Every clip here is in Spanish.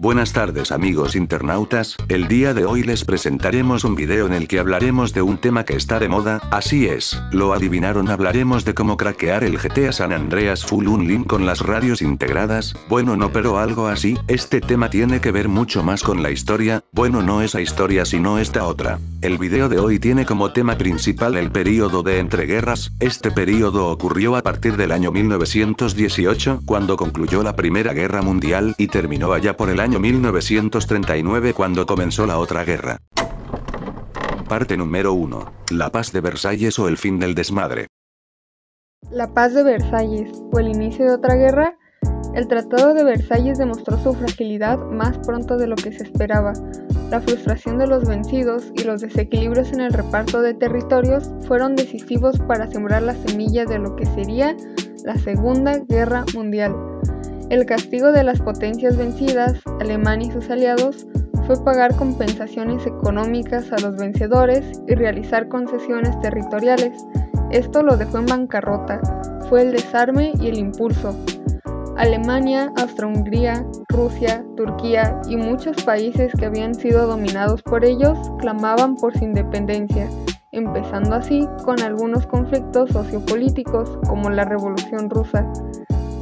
Buenas tardes amigos internautas, el día de hoy les presentaremos un video en el que hablaremos de un tema que está de moda, así es, lo adivinaron, hablaremos de cómo craquear el GTA San Andreas Full Unlim con las radios integradas, bueno no pero algo así, este tema tiene que ver mucho más con la historia, bueno no esa historia sino esta otra. El video de hoy tiene como tema principal el período de entreguerras, este período ocurrió a partir del año 1918, cuando concluyó la Primera Guerra Mundial y terminó allá por el año 1939 cuando comenzó la otra guerra. Parte número 1. La paz de Versalles o el fin del desmadre. La paz de Versalles, o el inicio de otra guerra. El Tratado de Versalles demostró su fragilidad más pronto de lo que se esperaba. La frustración de los vencidos y los desequilibrios en el reparto de territorios fueron decisivos para sembrar la semilla de lo que sería la Segunda Guerra Mundial. El castigo de las potencias vencidas, Alemania y sus aliados, fue pagar compensaciones económicas a los vencedores y realizar concesiones territoriales. Esto lo dejó en bancarrota. Fue el desarme y el impulso. Alemania, Austria-Hungría, Rusia, Turquía y muchos países que habían sido dominados por ellos clamaban por su independencia, empezando así con algunos conflictos sociopolíticos como la Revolución Rusa.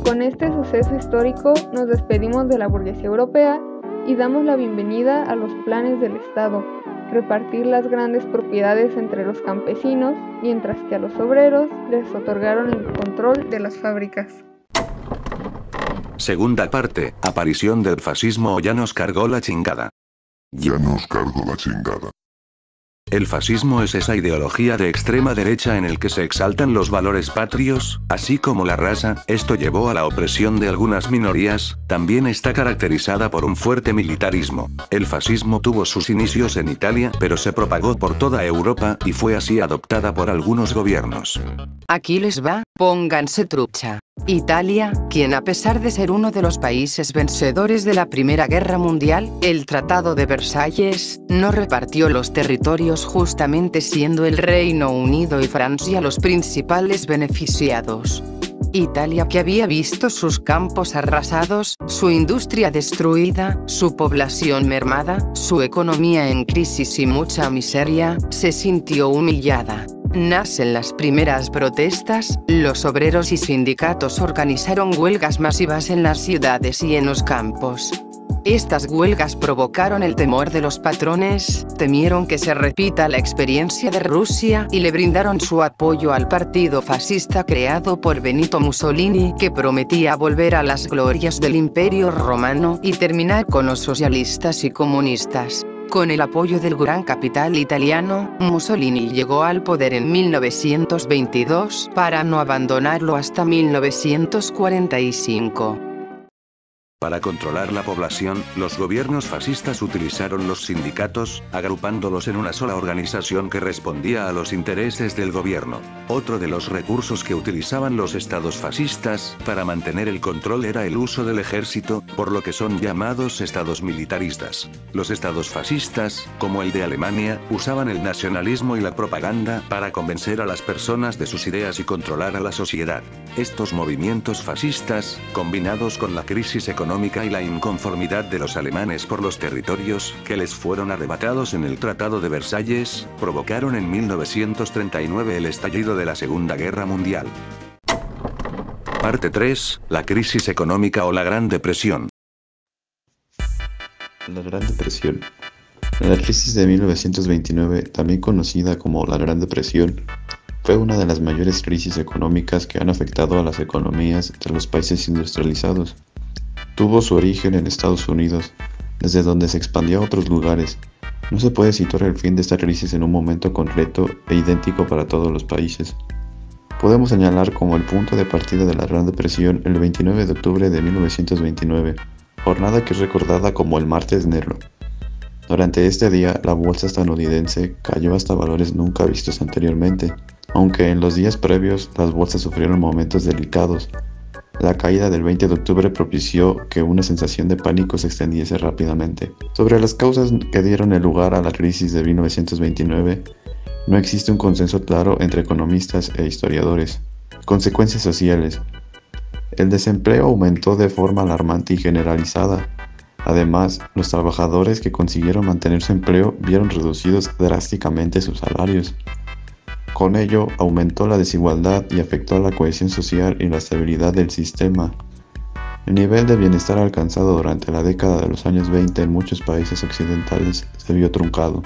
Con este suceso histórico nos despedimos de la burguesía europea y damos la bienvenida a los planes del Estado, repartir las grandes propiedades entre los campesinos, mientras que a los obreros les otorgaron el control de las fábricas. Segunda parte, aparición del fascismo o ya nos cargó la chingada. Ya nos cargó la chingada. El fascismo es esa ideología de extrema derecha en el que se exaltan los valores patrios, así como la raza. Esto llevó a la opresión de algunas minorías, también está caracterizada por un fuerte militarismo. El fascismo tuvo sus inicios en Italia, pero se propagó por toda Europa, y fue así adoptada por algunos gobiernos. Aquí les va, pónganse trucha. Italia, quien a pesar de ser uno de los países vencedores de la Primera Guerra Mundial, el Tratado de Versalles, no repartió los territorios justamente siendo el Reino Unido y Francia los principales beneficiados. Italia, que había visto sus campos arrasados, su industria destruida, su población mermada, su economía en crisis y mucha miseria, se sintió humillada. Nacen las primeras protestas, los obreros y sindicatos organizaron huelgas masivas en las ciudades y en los campos. Estas huelgas provocaron el temor de los patrones, temieron que se repita la experiencia de Rusia y le brindaron su apoyo al partido fascista creado por Benito Mussolini, que prometía volver a las glorias del Imperio Romano y terminar con los socialistas y comunistas. Con el apoyo del gran capital italiano, Mussolini llegó al poder en 1922 para no abandonarlo hasta 1945. Para controlar la población, los gobiernos fascistas utilizaron los sindicatos, agrupándolos en una sola organización que respondía a los intereses del gobierno. Otro de los recursos que utilizaban los estados fascistas para mantener el control era el uso del ejército, por lo que son llamados estados militaristas. Los estados fascistas, como el de Alemania, usaban el nacionalismo y la propaganda para convencer a las personas de sus ideas y controlar a la sociedad. Estos movimientos fascistas, combinados con la crisis económica y la inconformidad de los alemanes por los territorios que les fueron arrebatados en el Tratado de Versalles, provocaron en 1939 el estallido de la Segunda Guerra Mundial. Parte 3. La crisis económica o la Gran Depresión. La Gran Depresión. La crisis de 1929, también conocida como la Gran Depresión, fue una de las mayores crisis económicas que han afectado a las economías de los países industrializados. Tuvo su origen en Estados Unidos, desde donde se expandió a otros lugares. No se puede situar el fin de esta crisis en un momento concreto e idéntico para todos los países. Podemos señalar como el punto de partida de la Gran Depresión el 29 de octubre de 1929, jornada que es recordada como el Martes Negro. Durante este día, la bolsa estadounidense cayó hasta valores nunca vistos anteriormente, aunque en los días previos las bolsas sufrieron momentos delicados. La caída del 20 de octubre propició que una sensación de pánico se extendiese rápidamente. Sobre las causas que dieron el lugar a la crisis de 1929, no existe un consenso claro entre economistas e historiadores. Consecuencias sociales. El desempleo aumentó de forma alarmante y generalizada, Además, los trabajadores que consiguieron mantener su empleo vieron reducidos drásticamente sus salarios. Con ello, aumentó la desigualdad y afectó a la cohesión social y la estabilidad del sistema. El nivel de bienestar alcanzado durante la década de los años 20 en muchos países occidentales se vio truncado.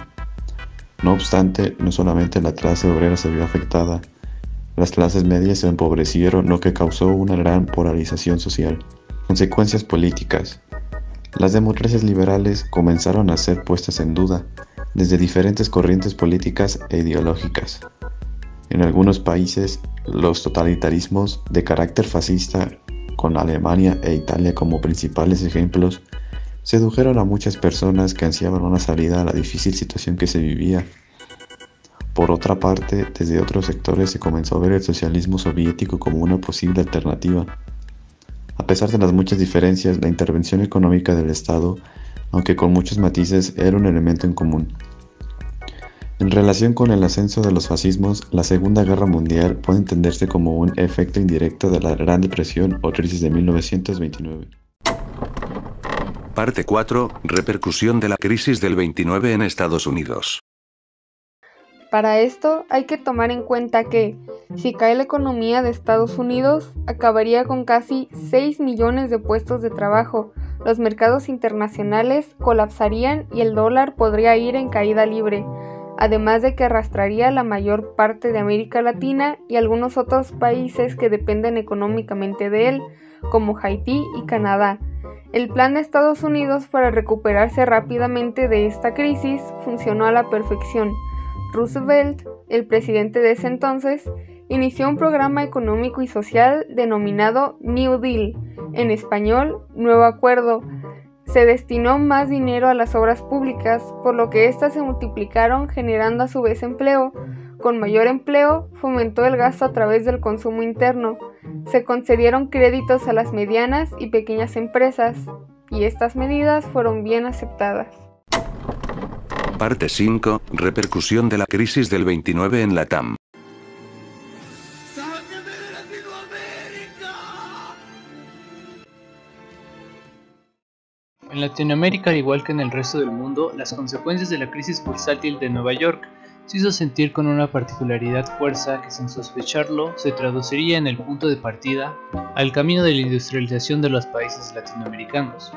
No obstante, no solamente la clase obrera se vio afectada, las clases medias se empobrecieron, lo que causó una gran polarización social. Consecuencias políticas. Las democracias liberales comenzaron a ser puestas en duda desde diferentes corrientes políticas e ideológicas. En algunos países, los totalitarismos de carácter fascista, con Alemania e Italia como principales ejemplos, sedujeron a muchas personas que ansiaban una salida a la difícil situación que se vivía. Por otra parte, desde otros sectores se comenzó a ver el socialismo soviético como una posible alternativa. A pesar de las muchas diferencias, la intervención económica del Estado, aunque con muchos matices, era un elemento en común. En relación con el ascenso de los fascismos, la Segunda Guerra Mundial puede entenderse como un efecto indirecto de la Gran Depresión o crisis de 1929. Parte 4. Repercusión de la crisis del 29 en Estados Unidos. Para esto hay que tomar en cuenta que, si cae la economía de Estados Unidos, acabaría con casi 6 millones de puestos de trabajo, los mercados internacionales colapsarían y el dólar podría ir en caída libre, además de que arrastraría la mayor parte de América Latina y algunos otros países que dependen económicamente de él, como Haití y Canadá. El plan de Estados Unidos para recuperarse rápidamente de esta crisis funcionó a la perfección. Roosevelt, el presidente de ese entonces, inició un programa económico y social denominado New Deal, en español, Nuevo Acuerdo. Se destinó más dinero a las obras públicas, por lo que éstas se multiplicaron generando a su vez empleo. Con mayor empleo, fomentó el gasto a través del consumo interno. Se concedieron créditos a las medianas y pequeñas empresas, y estas medidas fueron bien aceptadas. Parte 5. Repercusión de la crisis del 29 en Latam. En Latinoamérica, al igual que en el resto del mundo, las consecuencias de la crisis bursátil de Nueva York se hizo sentir con una particularidad fuerza que, sin sospecharlo, se traduciría en el punto de partida al camino de la industrialización de los países latinoamericanos.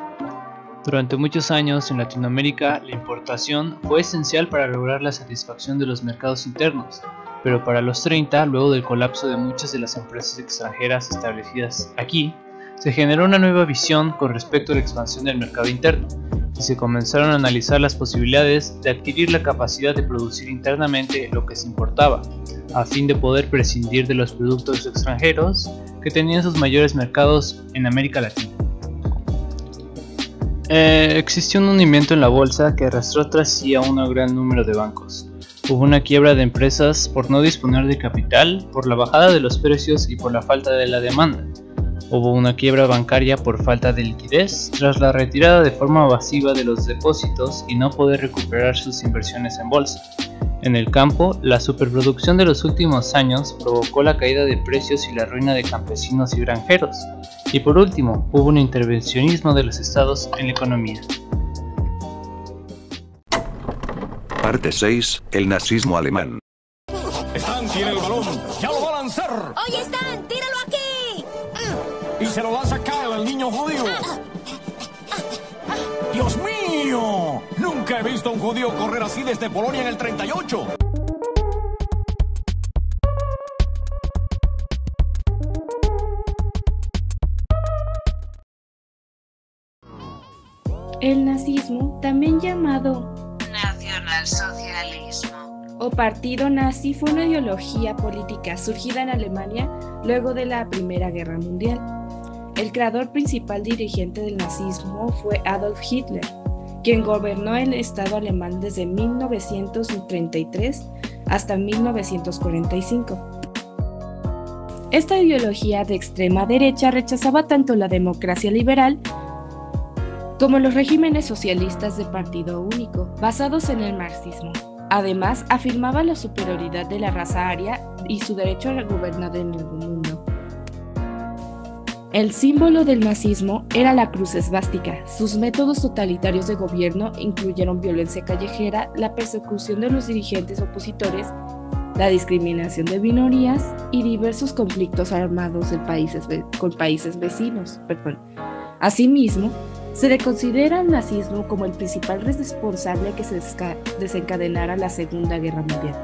Durante muchos años en Latinoamérica, la importación fue esencial para lograr la satisfacción de los mercados internos, pero para los 30, luego del colapso de muchas de las empresas extranjeras establecidas aquí, se generó una nueva visión con respecto a la expansión del mercado interno, y se comenzaron a analizar las posibilidades de adquirir la capacidad de producir internamente lo que se importaba, a fin de poder prescindir de los productos extranjeros que tenían sus mayores mercados en América Latina. Existió un hundimiento en la bolsa que arrastró tras sí a un gran número de bancos. Hubo una quiebra de empresas por no disponer de capital, por la bajada de los precios y por la falta de la demanda. Hubo una quiebra bancaria por falta de liquidez tras la retirada de forma masiva de los depósitos y no poder recuperar sus inversiones en bolsa. En el campo, la superproducción de los últimos años provocó la caída de precios y la ruina de campesinos y granjeros. Y por último, hubo un intervencionismo de los estados en la economía. Parte 6. El nazismo alemán. Stan tiene el balón, ya lo va a lanzar. Oye, Stan, tíralo aquí. Y se lo lanza Kyle, al niño judío. ¡Dios mío! Nunca he visto a un judío correr así desde Polonia en el 38. El nazismo, también llamado nacionalsocialismo o partido nazi, fue una ideología política surgida en Alemania luego de la Primera Guerra Mundial. El creador principal dirigente del nazismo fue Adolf Hitler, quien gobernó el Estado alemán desde 1933 hasta 1945. Esta ideología de extrema derecha rechazaba tanto la democracia liberal como los regímenes socialistas de partido único, basados en el marxismo. Además, afirmaba la superioridad de la raza aria y su derecho a gobernar en el mundo. El símbolo del nazismo era la cruz esvástica. Sus métodos totalitarios de gobierno incluyeron violencia callejera, la persecución de los dirigentes opositores, la discriminación de minorías y diversos conflictos armados con países vecinos. Asimismo, se le considera al nazismo como el principal responsable que se desencadenara la Segunda Guerra Mundial.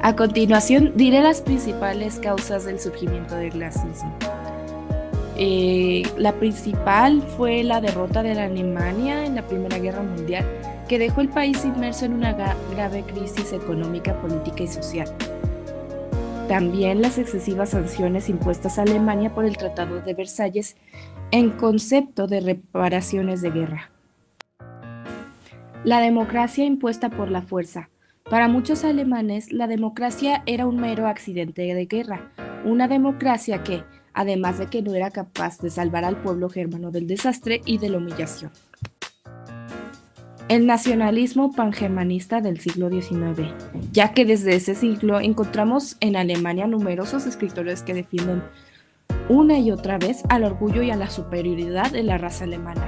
A continuación, diré las principales causas del surgimiento del nazismo. La principal fue la derrota de la Alemania en la Primera Guerra Mundial, que dejó el país inmerso en una grave crisis económica, política y social. También las excesivas sanciones impuestas a Alemania por el Tratado de Versalles en concepto de reparaciones de guerra. La democracia impuesta por la fuerza. Para muchos alemanes, la democracia era un mero accidente de guerra, una democracia que, además de que no era capaz de salvar al pueblo germano del desastre y de la humillación. El nacionalismo pangermanista del siglo XIX, ya que desde ese siglo encontramos en Alemania numerosos escritores que defienden una y otra vez al orgullo y a la superioridad de la raza alemana.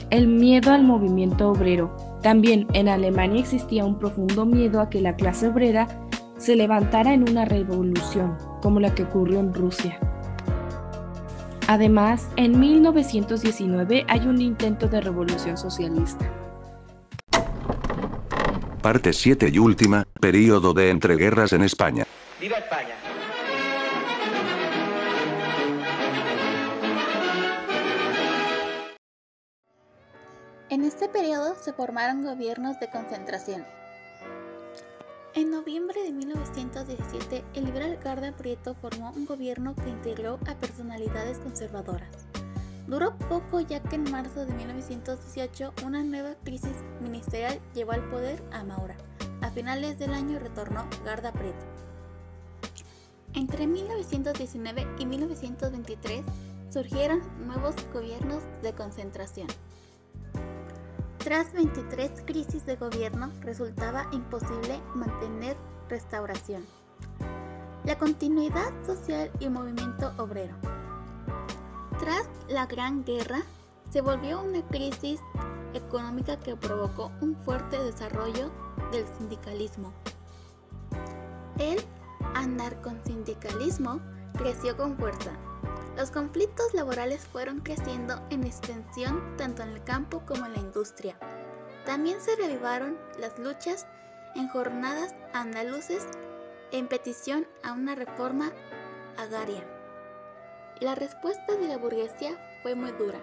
El miedo al movimiento obrero. También en Alemania existía un profundo miedo a que la clase obrera se levantara en una revolución, como la que ocurrió en Rusia. Además, en 1919 hay un intento de revolución socialista. Parte 7 y última, período de entreguerras en España. ¡Viva España! En este periodo se formaron gobiernos de concentración. En noviembre de 1917, el liberal Garda Prieto formó un gobierno que integró a personalidades conservadoras. Duró poco, ya que en marzo de 1918 una nueva crisis ministerial llevó al poder a Maura. A finales del año retornó Garda Prieto. Entre 1919 y 1923 surgieron nuevos gobiernos de concentración. Tras 23 crisis de gobierno, resultaba imposible mantener restauración, la continuidad social y movimiento obrero. Tras la Gran Guerra, se volvió una crisis económica que provocó un fuerte desarrollo del sindicalismo. El anarcosindicalismo creció con fuerza. Los conflictos laborales fueron creciendo en extensión tanto en el campo como en la industria. También se reavivaron las luchas en jornadas andaluces en petición a una reforma agraria. La respuesta de la burguesía fue muy dura.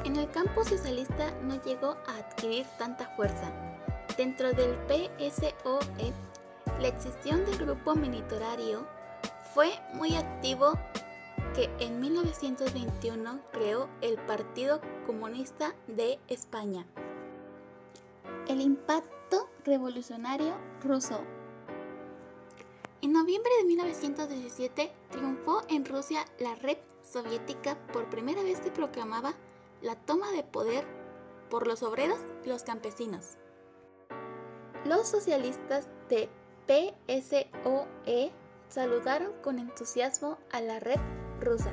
En el campo socialista no llegó a adquirir tanta fuerza. Dentro del PSOE, la excepción del grupo minoritario fue muy activo, que en 1921 creó el Partido Comunista de España. El impacto revolucionario ruso. En noviembre de 1917 triunfó en Rusia la Red Soviética. Por primera vez se proclamaba la toma de poder por los obreros y los campesinos. Los socialistas de PSOE saludaron con entusiasmo a la Red rusa.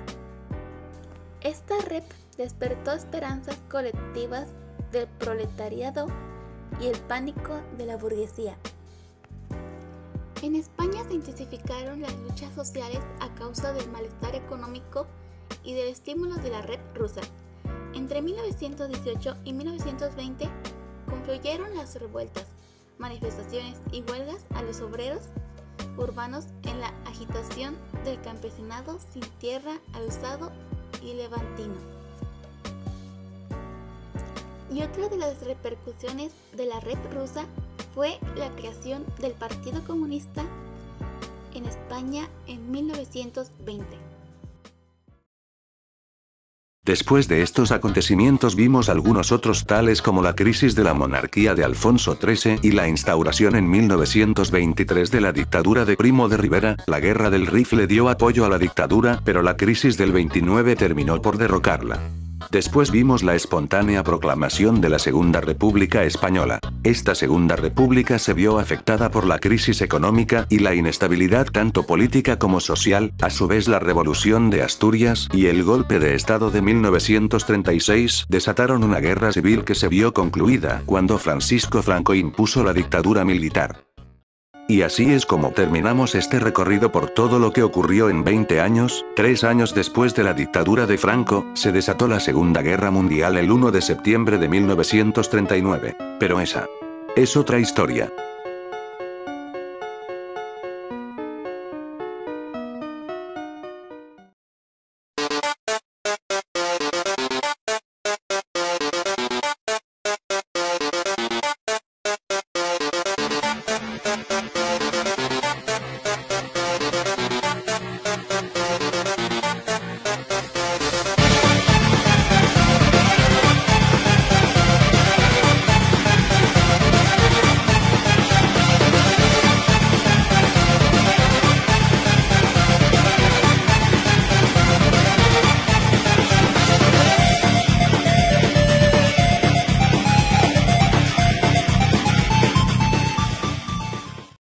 Esta red despertó esperanzas colectivas del proletariado y el pánico de la burguesía. En España se intensificaron las luchas sociales a causa del malestar económico y del estímulo de la Red rusa. Entre 1918 y 1920 confluyeron las revueltas, manifestaciones y huelgas a los obreros urbanos en la agitación del campesinado sin tierra al usado y levantino. Y otra de las repercusiones de la Red rusa fue la creación del Partido Comunista en España en 1920. Después de estos acontecimientos vimos algunos otros, tales como la crisis de la monarquía de Alfonso XIII y la instauración en 1923 de la dictadura de Primo de Rivera. La Guerra del Rifle dio apoyo a la dictadura, pero la crisis del 29 terminó por derrocarla. Después vimos la espontánea proclamación de la Segunda República Española. Esta Segunda República se vio afectada por la crisis económica y la inestabilidad tanto política como social, a su vez la Revolución de Asturias y el golpe de Estado de 1936 desataron una guerra civil que se vio concluida cuando Francisco Franco impuso la dictadura militar. Y así es como terminamos este recorrido por todo lo que ocurrió en 20 años. 3 años después de la dictadura de Franco, se desató la Segunda Guerra Mundial el 1 de septiembre de 1939. Pero esa es otra historia.